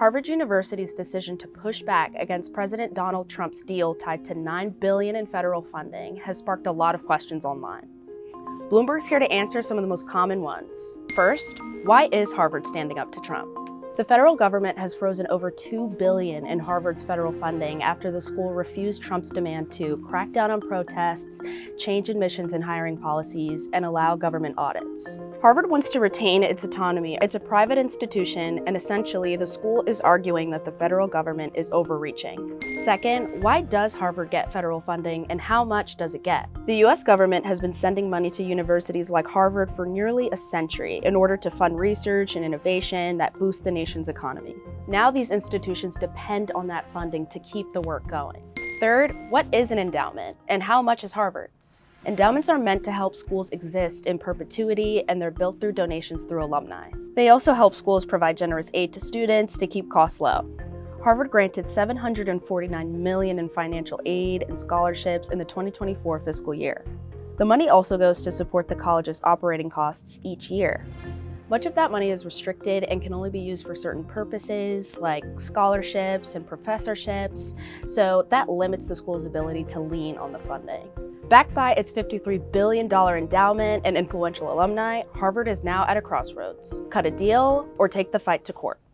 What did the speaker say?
Harvard University's decision to push back against President Donald Trump's deal tied to $9 billion in federal funding has sparked a lot of questions online. Bloomberg's here to answer some of the most common ones. First, why is Harvard standing up to Trump? The federal government has frozen over $2 billion in Harvard's federal funding after the school refused Trump's demand to crack down on protests, change admissions and hiring policies, and allow government audits. Harvard wants to retain its autonomy. It's a private institution, and essentially the school is arguing that the federal government is overreaching. Second, why does Harvard get federal funding, and how much does it get? The US government has been sending money to universities like Harvard for nearly a century in order to fund research and innovation that boost the nation's economy. Now these institutions depend on that funding to keep the work going. Third, what is an endowment, and how much is Harvard's? Endowments are meant to help schools exist in perpetuity, and they're built through donations through alumni. They also help schools provide generous aid to students to keep costs low. Harvard granted $749 million in financial aid and scholarships in the 2024 fiscal year. The money also goes to support the college's operating costs each year. Much of that money is restricted and can only be used for certain purposes, like scholarships and professorships, so that limits the school's ability to lean on the funding. Backed by its $53 billion endowment and influential alumni, Harvard is now at a crossroads: cut a deal or take the fight to court.